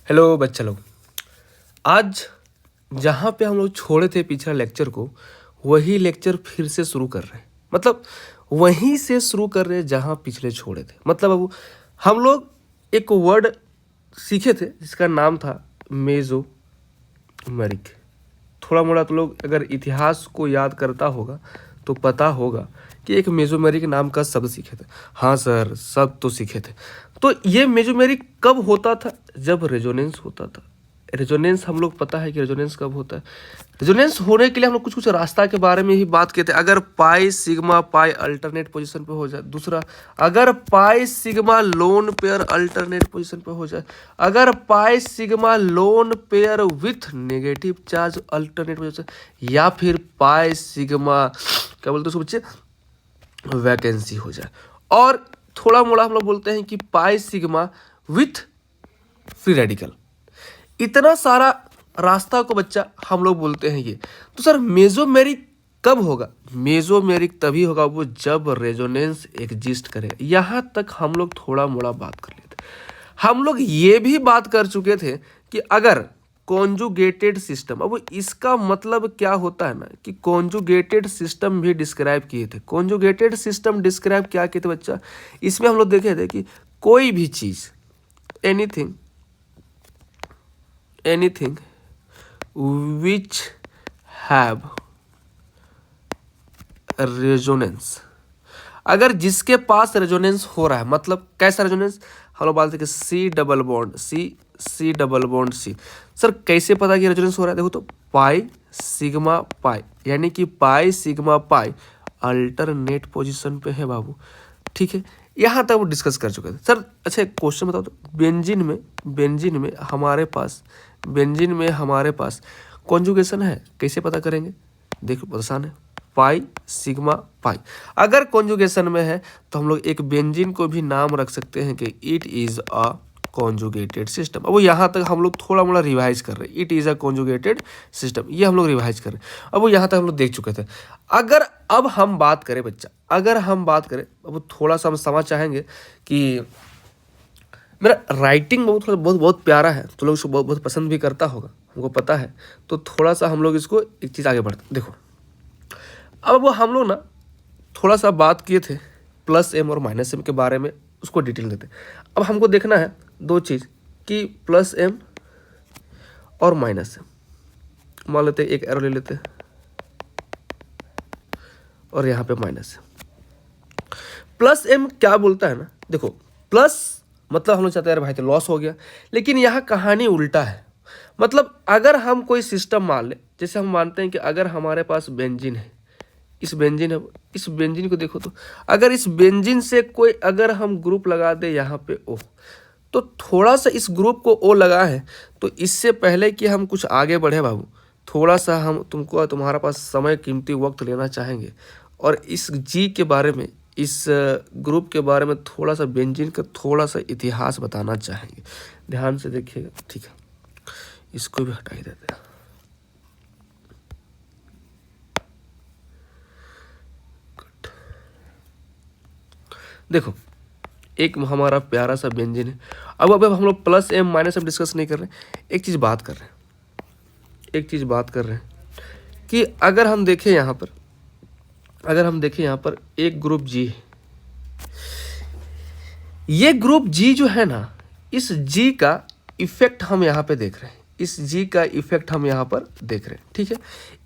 Hello बच्चा लोग, आज जहाँ पे हम लोग छोड़े थे पिछला लेक्चर को, वही लेक्चर फिर से शुरू कर रहे हैं। मतलब वहीं से शुरू कर रहे हैं जहाँ पिछले छोड़े थे। मतलब अब हम लोग एक वर्ड सीखे थे जिसका नाम था मेसोमेरिक। थोड़ा मोड़ा तो लोग अगर इतिहास को याद करता होगा तो पता होगा कि एक मेसोमेरिक नाम का शब्द सीखे थे। हाँ सर, सब तो सीखे थे। तो ये मेसोमेरिक कब होता था? जब रेजोनेंस होता था। रेजोनेंस हम लोग पता है कि रेजोनेंस कब होता है। रेजोनेंस होने के लिए हम लोग कुछ कुछ रास्ता के बारे में ही बात किए थे। अगर pi sigma pi alternate position पे हो जाए, दूसरा अगर pi sigma lone pair alternate position पे हो जाए, अगर pi sigma loan pair with negative charge alternate position, या फिर पाई सिग्मा क्या बोलते हैं उसको बच्चे, वैकेंसी हो जाए। और थोड़ा मोड़ा हम लोग बोलते हैं कि pi sigma with free radical. इतना सारा रास्ता को बच्चा हम लोग बोलते हैं ये। तो सर मेसोमेरिक कब होगा? मेसोमेरिक तभी होगा वो जब रेजोनेंस एग्जिस्ट करे। यहाँ तक हम लोग थोड़ा मोड़ा बात कर लेते। हम लोग ये भी बात कर चुके थे कि अगर कॉन्जुगेटेड सिस्टम, अब इसका मतलब क्या होता है ना कि कॉन्जुगेटेड सिस्टम भी डिस्क्राइब किए थे। कॉन्जुगेटेड सिस्टम डिस्क्राइब क्या किए थे बच्चा? इसमें हम लोग देखे थे कि कोई भी चीज anything which have resonance, अगर जिसके पास रेजोनेंस हो रहा है, मतलब कैसा रेजोनेंस? हम लोग बोलते हैं कि C double bond C. Sir कैसे पता कि रेजोनेंस हो रहा है? देखो तो पाई सिग्मा पाई, यानी कि pi sigma pi alternate position पे है बाबू। ठीक है, यहाँ तक वो डिस्कस कर चुके थे। सर अच्छा एक क्वेश्चन बताओ तो, बेंजीन में हमारे पास कॉन्जुगेशन है, कैसे पता करेंगे? देखो आसान है, पाई सिग्मा पाई। अगर कॉन्जुगेशन में है तो हम लोग एक बेंजीन को भी नाम रख सकते हैं कि it is a conjugated system. अब वो यहाँ तक हम लोग थोड़ा मोड़ा रिवाइज कर रहे हैं, it is a conjugated system, ये हम लोग रिवाइज कर रहे हैं। अब वो यहाँ तक हम लोग देख चुके थे। अगर अब हम बात करें बच्चा, अब थोड़ा सा हम समझ चाहेंगे कि मेरा राइटिंग बहुत प्यारा है, तो लोग इसको बहुत पसंद भी करता होगा, हमको पता है। तो थोड़ा सा हम लोग इसको एक चीज़ आगे बढ़ते। देखो अब वो हम लोग ना थोड़ा सा बात किए थे प्लस एम और माइनस एम के बारे में, उसको डिटेल देते। अब हमको देखना है दो चीज़ कि प्लस एम और माइनस एम। मान लेते एक एरो ले लेते और यहाँ पे माइनस एम। प्लस एम क्या बोलता है ना, देखो प्लस मतलब हम लोग चाहते हैं भाई तो लॉस हो गया, लेकिन यहाँ कहानी उल्टा है। मतलब अगर हम कोई सिस्टम मान ले, जैसे हम मानते हैं कि अगर हमारे पास बेंजीन है, इस बेंजीन को देखो तो, अगर इस बेंजीन से कोई अगर हम ग्रुप लगा दे यहाँ पे O, तो थोड़ा सा इस ग्रुप को O लगा है, तो इससे पहले कि हम कुछ आगे बढ़े बाबू, थोड़ा सा हम तुम्हारा पास समय कीमती वक्त लेना चाहेंगे और इस जी के बारे में, इस ग्रुप के बारे में, थोड़ा सा बेंजीन का थोड़ा सा इतिहास बताना चाहेंगे। ध्यान से देखिएगा, ठीक है? इसको भी हटा ही देते हैं। देखो एक हमारा प्यारा सा बेंजीन है। अब हम लोग plus M minus M discuss नहीं कर रहे, एक चीज़ बात कर रहे हैं कि अगर हम देखें यहाँ पर एक ग्रुप जी है। ये ग्रुप जी जो है ना, इस जी का इफेक्ट हम यहाँ पे देख रहे हैं, ठीक है?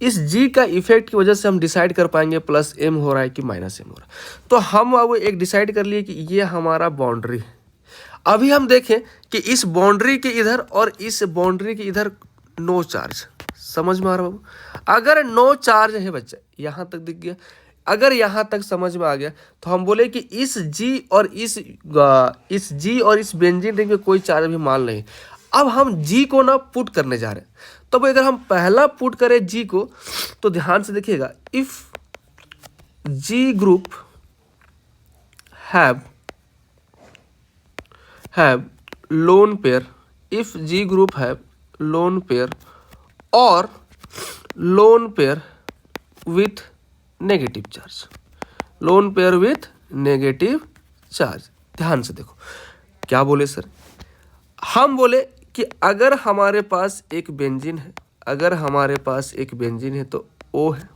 इस जी का इफेक्ट की वजह से हम डिसाइड कर पाएंगे प्लस एम हो रहा है कि माइनस एम हो रहा है। तो हम अब एक डिसाइड कर लिए कि ये हमारा बाउंड्री है। अभी हम देखें कि इस बाउंड्री के इधर और इस बाउंड्री के इधर नो चार्ज। समझ में आ रहा बाबू? अगर नो चार्ज है बच्चा, यहाँ तक दिख गया, अगर यहाँ तक समझ में आ गया, तो हम बोले कि इस जी और इस बेंजीन रिंग में कोई चार्ज भी मान नहीं। अब हम जी को ना पुट करने जा रहे हैं। तो अगर हम पहला पुट करें जी को, तो ध्यान से देखिएगा, if G group have lone pair, if G group have lone pair और lone pair with negative charge, ध्यान से देखो क्या बोले सर। हम बोले कि अगर हमारे पास एक बेंजीन है, अगर हमारे पास एक बेंजीन है तो O है,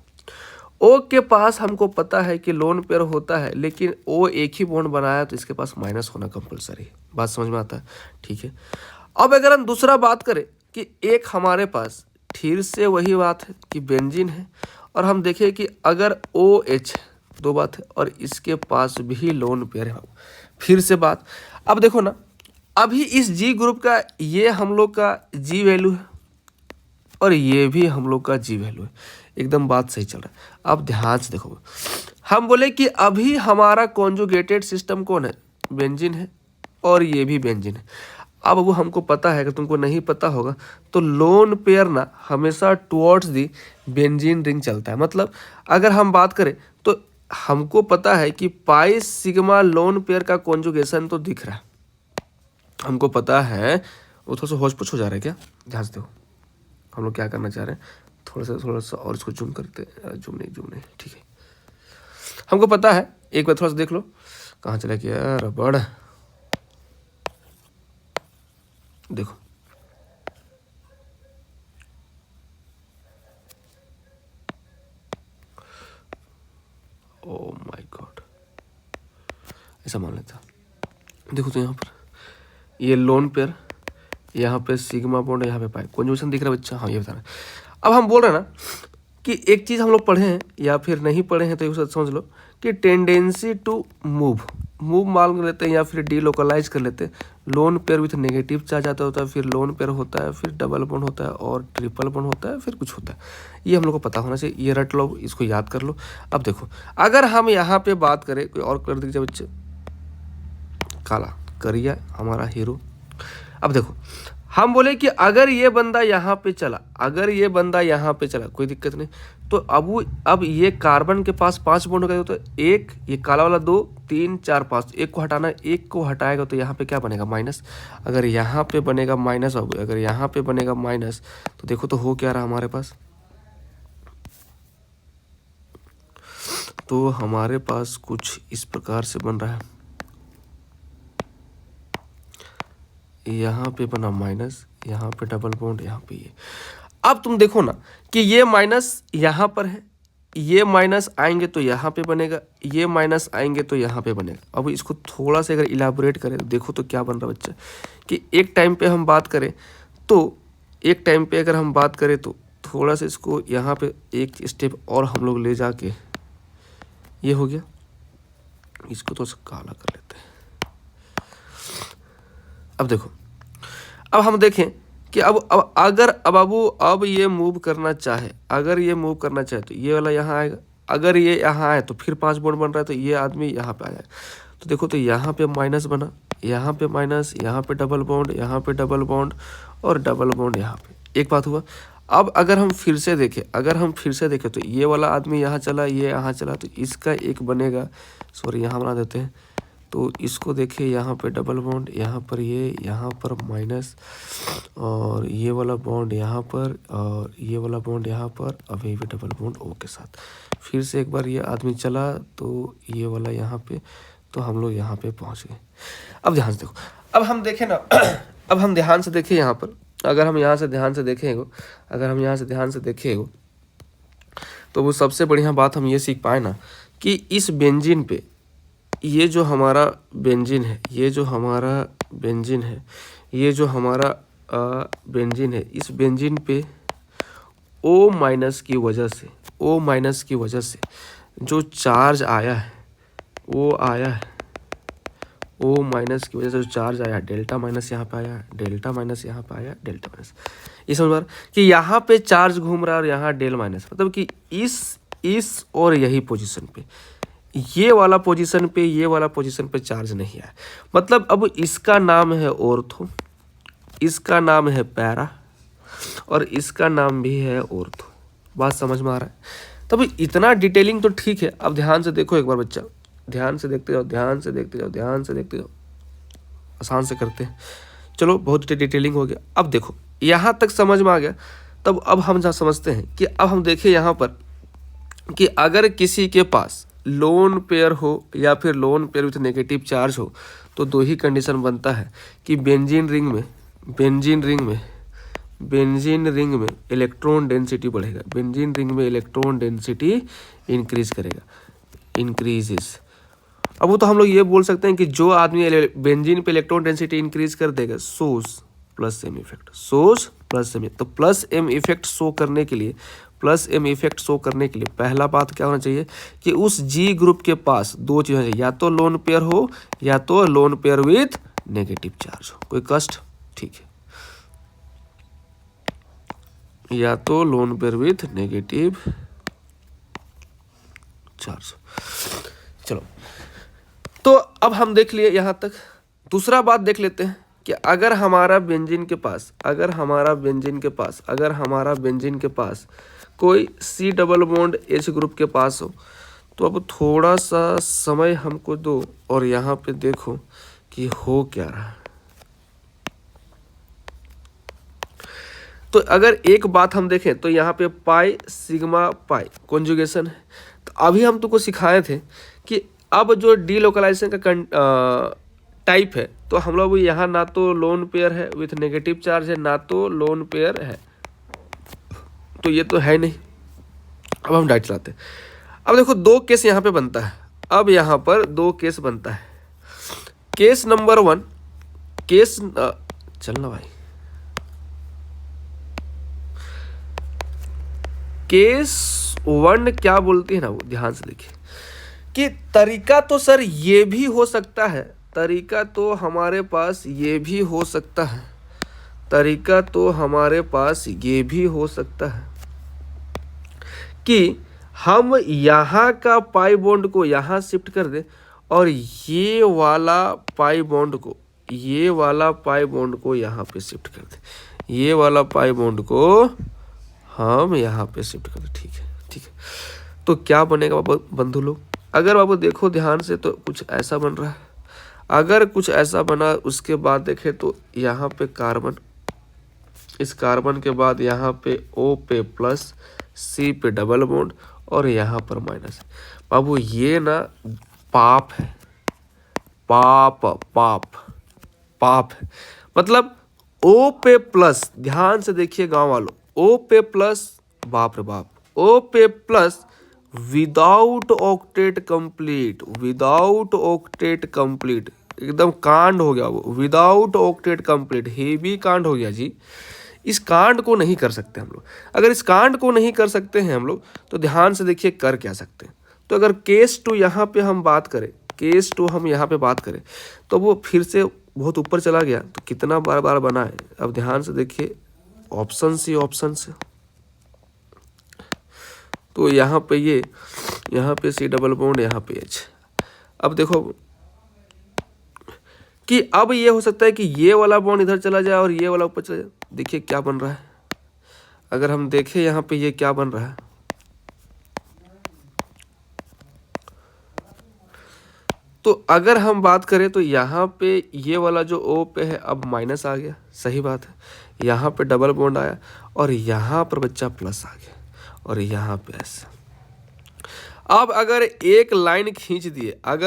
O के पास हमको पता है कि लोन पेयर होता है, लेकिन O एक ही बॉन्ड बनाया तो इसके पास माइनस होना कंपलसरी है। बात समझ में आता है? ठीक है। अब अगर हम दूसरा बात करें कि एक हमारे पास फिर से वही बात है कि बेंजीन है और हम देखें कि अगर OH दो बात है और इसके पास भी लोन पेयर है। फिर से बात, अब देखो ना, अभी इस G ग्रुप का ये हम लोग का G वैल्यू है और ये भी हम लोग का G वैल्यू है, एकदम बात सही चल रहा है। अब ध्यान से देखो, हम बोले कि अभी हमारा कॉन्जुगेटेड सिस्टम कौन है? बेंजीन है और ये भी बेंजीन है। अब वो हमको पता है, कि तुमको नहीं पता होगा तो लोन पेयर ना हमेशा टुवर्ड्स दी बेंजीन रिंग चलता है। मतलब अगर हम बात करें तो हमको पता है कि पाई सिग्मा लोन पेयर का कॉन्जुगेशन तो दिख रहा है, हमको पता है। वो थोड़ा सा होश पुछ हो जा रहा है क्या? ध्यान से देखो, हम लोग क्या करना चाह रहे हैं, थोड़ा सा और इसको जूम करते हैं। जूम नहीं, ठीक है। हमको पता है, एक बार थोड़ा सा देख लो, कहाँ चला गया रबड़। देखो ओ माय गॉड, ऐसा मान लेता। देखो तो यहाँ पर ये लोन पेयर, यहाँ पे सिग्मा बॉन्ड, यहाँ पे पाई, कॉन्जुगेशन दिख रहा है बच्चा? हाँ, ये बता रहे हैं। अब हम बोल रहे हैं ना कि एक चीज़ हम लोग पढ़े हैं या फिर नहीं पढ़े हैं तो ये समझ लो कि टेंडेंसी टू मूव मान लेते हैं या फिर डीलोकलाइज कर लेते हैं। Loan pair with negative charge आता होता है, फिर लोन पेयर होता है, फिर डबल बॉन्ड होता है और ट्रिपल बॉन्ड होता है, फिर कुछ होता है। ये हम लोग को पता होना चाहिए, ये रट लो, इसको याद कर लो। अब देखो, अगर हम यहाँ पे बात करें, कोई और कलर दिख जाए बच्चे, काला करिया हमारा हीरो। अब देखो, हम बोले कि अगर ये बंदा यहाँ पे चला, अगर ये बंदा यहाँ पे चला, कोई दिक्कत नहीं, तो अब ये कार्बन के पास 5 बॉन्ड हो गए, तो एक, ये काला वाला 2 3 4 5, एक को हटाना है, एक को हटाएगा तो यहाँ पे क्या बनेगा? माइनस। अगर यहाँ पे बनेगा माइनस, अगर यहाँ पे बनेगा माइनस, तो देखो तो हो क्या रहा हमारे पास, तो हमारे पास कुछ इस प्रकार से बन रहा है। यहाँ पे बना माइनस, यहाँ पे डबल बॉन्ड, यहाँ पे ये। अब तुम देखो ना कि ये माइनस यहाँ पर है, ये माइनस आएंगे तो यहाँ पे बनेगा, ये माइनस आएंगे तो यहाँ पे बनेगा। अब इसको थोड़ा सा अगर इलाबोरेट करें तो देखो तो क्या बन रहा है बच्चा, कि एक टाइम पे हम बात करें तो, एक टाइम पे अगर हम बात करें तो थोड़ा सा इसको यहाँ पे एक स्टेप और हम लोग ले जाके, ये हो गया, इसको तो काला कर लेते हैं। अब देखो, अब हम देखें कि अब अगर अब ये मूव करना चाहे, अगर ये मूव करना चाहे तो ये वाला यहाँ आएगा, अगर ये यहाँ आए तो फिर 5 बॉन्ड बन रहा है तो ये आदमी यहाँ पे आ जाएगा। तो देखो तो यहाँ पे माइनस बना, यहाँ पे माइनस, यहाँ पे डबल बॉन्ड, यहाँ पे डबल बॉन्ड और डबल बॉन्ड यहाँ पे। एक बात हुआ। अब अगर हम फिर से देखें, तो ये वाला आदमी यहाँ चला, ये यहाँ चला, तो इसका एक बनेगा, सॉरी यहाँ बना देते हैं, तो इसको देखिए, यहाँ पे डबल बॉन्ड, यहाँ पर ये, यहाँ पर माइनस, और ये वाला बॉन्ड यहाँ पर, और ये वाला बॉन्ड यहाँ पर, अभी भी डबल बॉन्ड O के साथ। फिर से एक बार ये आदमी चला तो ये वाला यहाँ पे, तो हम लोग यहाँ पे पहुँच गए। अब ध्यान से देखो, अब हम देखें ना अब हम ध्यान से देखें यहाँ पर, अगर हम यहाँ से ध्यान से देखें तो वो सबसे बढ़िया बात हम ये सीख पाए ना कि इस बेंजीन पे, ये जो हमारा बेंजीन है, इस बेंजीन पे O माइनस की वजह से जो चार्ज आया है, O माइनस की वजह से जो चार्ज आया, डेल्टा माइनस यहाँ पे आया, डेल्टा माइनस यहाँ पे आया, डेल्टा माइनस, ये समझ में कि यहाँ पे चार्ज घूम रहा है और यहाँ डेल माइनस, मतलब कि इस और यही पोजीशन पे, ये वाला पोजीशन पे चार्ज नहीं आया। मतलब अब इसका नाम है ऑर्थो, इसका नाम है पैरा और इसका नाम भी है ऑर्थो। बात समझ में आ रहा है? तब इतना डिटेलिंग तो ठीक है। अब ध्यान से देखो एक बार बच्चा, ध्यान से देखते जाओ, आसान से करते हैं। चलो बहुत डिटेलिंग हो गया। अब देखो यहाँ तक समझ में आ गया। तब अब हम जहाँ समझते हैं कि अब हम देखें यहाँ पर कि अगर किसी के पास लोन पेयर हो या फिर loan pair with negative charge हो तो दो ही कंडीशन बनता है कि बेंजीन रिंग में बेंजीन रिंग में इलेक्ट्रॉन डेंसिटी बढ़ेगा, बेंजीन रिंग में इलेक्ट्रॉन डेंसिटी इंक्रीज करेगा, इंक्रीजेस। अब वो तो हम लोग ये बोल सकते हैं कि जो आदमी बेंजीन पे इलेक्ट्रॉन डेंसिटी इंक्रीज कर देगा, source plus M effect, source plus M. तो प्लस एम इफेक्ट शो करने के लिए, प्लस एम इफेक्ट शो करने के लिए पहला बात क्या होना चाहिए कि उस जी ग्रुप के पास दो चीज़ होनी चाहिए, या तो लोन पेयर हो या तो loan pair with negative charge हो। कोई कष्ट? ठीक है, या तो loan pair with negative charge. चलो, तो अब हम देख लिए यहाँ तक। दूसरा बात देख लेते हैं कि अगर हमारा बेंजीन के पास कोई C double bond H group के पास हो, तो अब थोड़ा सा समय हमको दो और यहाँ पे देखो कि हो क्या रहा है। तो अगर एक बात हम देखें तो यहाँ पे पाई सिग्मा पाई कॉन्जुगेशन है। तो अभी हम तुमको सिखाए थे कि अब जो डीलोकलाइजेशन का टाइप है, तो हम लोग यहाँ ना तो लोन पेयर है विथ नेगेटिव चार्ज है, ना तो लोन पेयर है, तो ये तो है नहीं। अब हम डाइट चलाते हैं। अब देखो दो केस यहाँ पे बनता है, अब यहाँ पर दो केस बनता है। केस नंबर 1, चलना भाई, केस 1 क्या बोलती है ना, वो ध्यान से देखिए कि तरीका तो सर ये भी हो सकता है, तरीका तो हमारे पास ये भी हो सकता है, तरीका तो हमारे पास ये भी हो सकता है कि हम यहाँ का पाई बॉन्ड को यहाँ शिफ्ट कर दें और ये वाला पाई बॉन्ड को यहाँ पे शिफ्ट कर दें, ये वाला पाई बॉन्ड को हम यहाँ पे शिफ्ट कर दें। ठीक है, ठीक है। तो क्या बनेगा बंधु लोग, अगर बाबू देखो ध्यान से तो कुछ ऐसा बन रहा है। अगर कुछ ऐसा बना, उसके बाद देखें तो यहाँ पे कार्बन, इस कार्बन के बाद यहाँ पे O पे प्लस, C पे डबल बॉन्ड और यहाँ पर माइनस। बाबू ये ना पाप है, पाप है। मतलब O पे प्लस, ध्यान से देखिए गांव वालों, O पे प्लस, बाप रे बाप, O पे प्लस विदाउट ऑक्टेट कंप्लीट, एकदम कांड हो गया वो, विदाउट ऑक्टेट कंप्लीट, हेवी कांड हो गया जी। इस कांड को नहीं कर सकते हम लोग। अगर इस कांड को नहीं कर सकते हैं हम लोग, तो ध्यान से देखिए कर क्या सकते हैं। तो अगर केस 2 यहाँ पे हम बात करें, तो वो फिर से बहुत ऊपर चला गया, तो कितना बार बना है। अब ध्यान से देखिए, ऑप्शन से तो यहाँ पे यहाँ पे C डबल बॉन्ड, यहाँ पे H। अब देखो कि अब ये हो सकता है कि ये वाला बॉन्ड इधर चला जाए और ये वाला ऊपर चला जाए। देखिए क्या बन रहा है, अगर हम देखें यहाँ पे ये क्या बन रहा है, तो अगर हम बात करें तो यहाँ पे ये वाला जो O पे है अब माइनस आ गया, सही बात है। यहाँ पे डबल बॉन्ड आया और यहाँ पर बच्चा प्लस आ गया और यहाँ पे ऐसा। अब अगर एक लाइन खींच दिए, यहाँ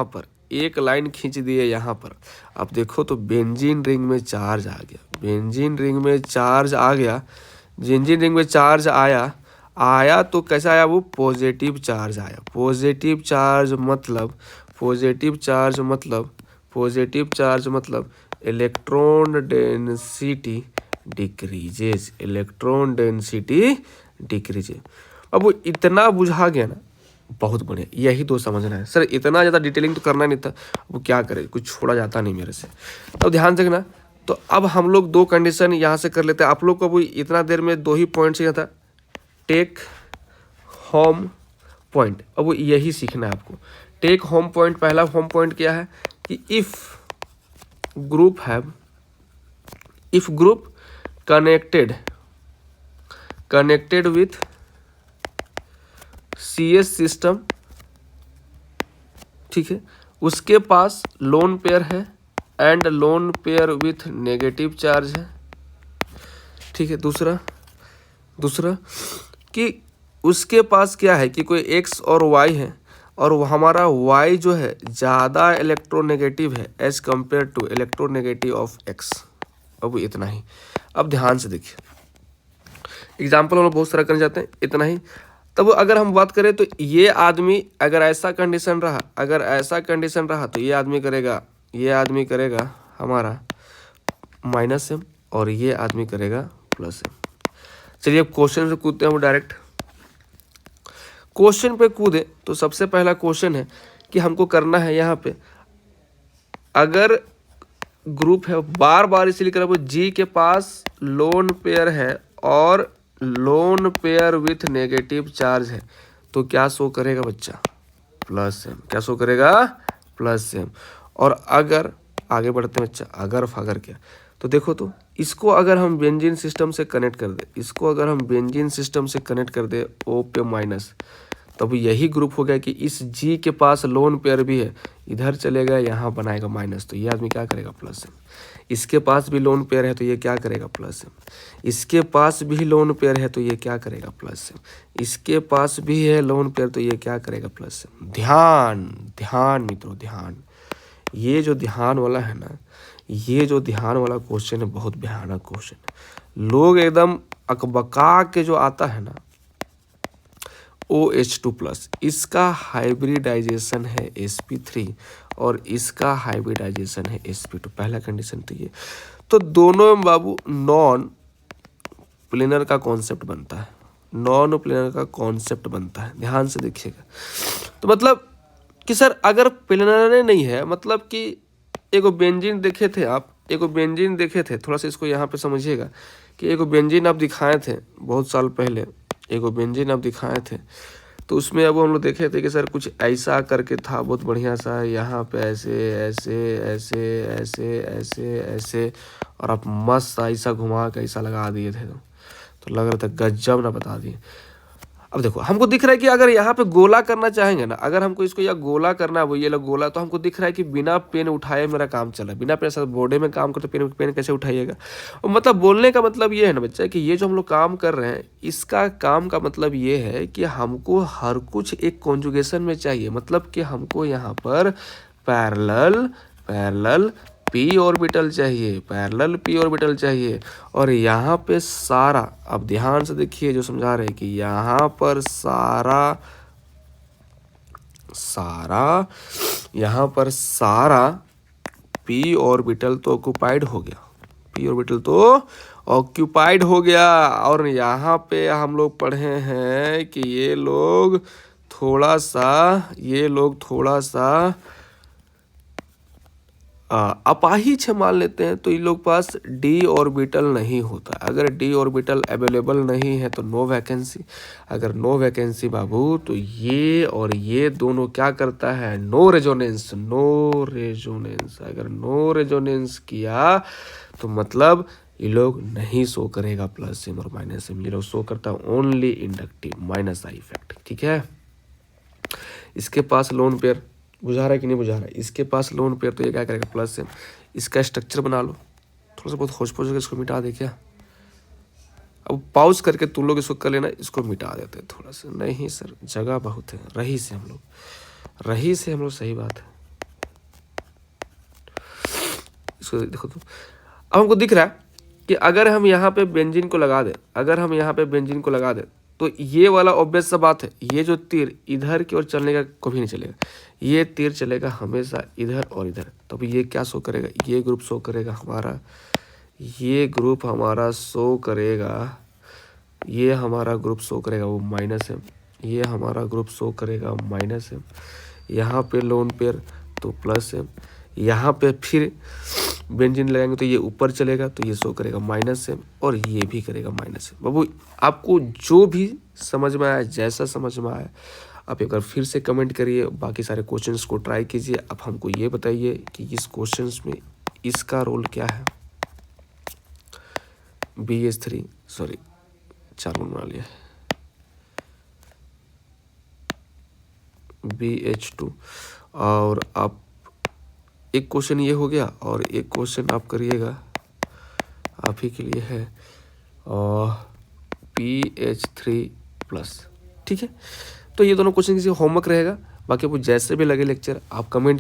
पर एक लाइन खींच दिए यहाँ पर, अब देखो तो बेंजीन रिंग में चार्ज आ गया, बेंजीन रिंग में चार्ज आया तो कैसा आया, वो पॉजिटिव चार्ज आया। पॉजिटिव चार्ज मतलब इलेक्ट्रॉन डेंसिटी डिक्रीजेज। अब वो इतना बुझा गया ना, बहुत बढ़िया, यही तो समझना है सर। इतना ज़्यादा डिटेलिंग तो करना नहीं था, वो क्या करे, कुछ छोड़ा जाता नहीं मेरे से। तो ध्यान से ना, तो अब हम लोग दो कंडीशन यहाँ से कर लेते हैं। आप लोग को अभी इतना देर में 2 ही पॉइंट चाहिए था, टेक होम पॉइंट। अब वो यही सीखना है आपको। टेक होम पॉइंट, पहला होम पॉइंट क्या है कि if group connected with CS system, ठीक है, उसके पास लोन पेयर है and loan pair with negative charge है, ठीक है। दूसरा कि उसके पास क्या है कि कोई X और Y है और वो हमारा Y जो है ज़्यादा इलेक्ट्रोनेगेटिव है as compare to electronegative of X। अब इतना ही। अब ध्यान से देखिए, एग्जाम्पल हम लोग बहुत सारा करने जाते हैं, इतना ही। तब अगर हम बात करें तो ये आदमी अगर ऐसा कंडीशन रहा, अगर ऐसा कंडीशन रहा तो ये आदमी करेगा हमारा -m और ये आदमी करेगा +m। चलिए अब क्वेश्चन से कूदते हैं हम डायरेक्ट। क्वेश्चन पे कूदे तो सबसे पहला क्वेश्चन है कि हमको करना है यहाँ पे, अगर ग्रुप है बार बार इसलिए करा जी के पास लोन पेयर है और lone pair with negative charge है तो क्या शो करेगा बच्चा? +m। क्या शो करेगा? +m। और अगर आगे बढ़ते हैं बच्चा, अगर क्या, तो देखो तो इसको अगर हम बेंजीन सिस्टम से कनेक्ट कर दे, O पे माइनस, तब यही ग्रुप हो गया कि इस G के पास लोन पेयर भी है, इधर चलेगा यहाँ बनाएगा माइनस, तो ये आदमी क्या करेगा? +m। इसके पास भी लोन पेयर है तो ये क्या करेगा? +m। इसके पास भी लोन पेयर है तो ये क्या करेगा? +m। इसके पास भी है लोन पेयर तो ये क्या करेगा? +m। ध्यान मित्रों, ध्यान। ये जो ध्यान वाला है ना, ये जो ध्यान वाला क्वेश्चन है बहुत भयानक क्वेश्चन है। लोग एकदम अकबका के जो आता है ना, OH2+, इसका हाइब्रिडाइजेशन है sp3 और इसका हाइब्रिडाइजेशन है sp2। पहला कंडीशन तो ये, तो दोनों में बाबू नॉन प्लेनर का कॉन्सेप्ट बनता है, ध्यान से देखिएगा। तो मतलब कि सर अगर प्लेनर नहीं है, मतलब कि एगो बेंजीन देखे थे, थोड़ा सा इसको यहाँ पे समझिएगा कि एगो बेंजीन आप दिखाए थे बहुत साल पहले, तो उसमें अब हम लोग देखे थे कि सर कुछ ऐसा करके था बहुत बढ़िया सा, यहाँ पे ऐसे और आप मस्त ऐसा घुमा के ऐसा लगा दिए थे, तो लग रहा था गजब ना बता दिए। अब देखो हमको दिख रहा है कि अगर यहाँ पे गोला करना चाहेंगे ना, अगर हमको इसको या गोला करना है, वो ये लोग गोला, तो हमको दिख रहा है कि बिना पेन उठाए मेरा काम चला, बिना पेन साथ बोर्डे में काम करते पेन कैसे उठाइएगा। और मतलब बोलने का मतलब ये है ना बच्चा कि ये जो हम लोग काम कर रहे हैं, इसका काम का मतलब ये है कि हमको हर कुछ एक कॉन्जुगेशन में चाहिए, मतलब कि हमको यहाँ पर पैरेलल p ऑर्बिटल चाहिए, और यहाँ पे सारा, अब ध्यान से देखिए जो समझा रहे हैं कि यहाँ पर सारा p ऑर्बिटल तो ऑक्यूपाइड हो गया, और यहाँ पे हम लोग पढ़े हैं कि ये लोग थोड़ा सा अपाहिज मान लेते हैं, तो इन लोग पास d ऑर्बिटल नहीं होता। अगर d ऑर्बिटल अवेलेबल नहीं है तो नो वैकेंसी, अगर नो वैकेंसी बाबू तो ये और ये दोनों क्या करता है? No resonance. अगर नो रेजोनेंस किया तो मतलब ये लोग नहीं शो करेगा +m और -m, ये लोग शो करता है ओनली इंडक्टिव -i इफेक्ट। ठीक है, इसके पास लोन पेयर बुझा रहा है कि नहीं बुझा रहा है? इसके पास लोन पेयर तो ये क्या करेगा? +m। इसका स्ट्रक्चर बना लो, थोड़ा सा बहुत होश करके इसको मिटा दे क्या? अब पॉज करके तुम लोग इसको कर लेना, इसको मिटा देते हैं थोड़ा सा। नहीं सर जगह बहुत है, रही से हम लोग सही बात है। इसको देखो तो अब हमको दिख रहा है कि अगर हम यहाँ पे बेंजीन को लगा दे, तो ये वाला ऑब्वियस सा बात है, ये जो तीर इधर की ओर चलने का कभी नहीं चलेगा, ये तीर चलेगा हमेशा इधर और इधर। तो ये क्या शो करेगा? ये ग्रुप शो करेगा हमारा, ये हमारा ग्रुप शो करेगा वो -m, ये हमारा ग्रुप शो करेगा -m, यहाँ पे लोन पेयर तो +m, यहाँ पे फिर बेंजीन लगाएंगे तो ये ऊपर चलेगा तो ये शो करेगा -m और ये भी करेगा -m। बाबू आपको जो भी समझ में आया, जैसा समझ में आया, आप एक बार फिर से कमेंट करिए, बाकी सारे क्वेश्चंस को ट्राई कीजिए। अब हमको ये बताइए कि इस क्वेश्चंस में इसका रोल क्या है? BH3 सॉरी 4 बना लिया, BH2, और आप एक क्वेश्चन ये हो गया और एक क्वेश्चन आप करिएगा, आप ही के लिए है, और PH3+। ठीक है, तो ये दोनों क्वेश्चन किसी होमवर्क रहेगा, बाकी आपको जैसे भी लगे लेक्चर आप कमेंट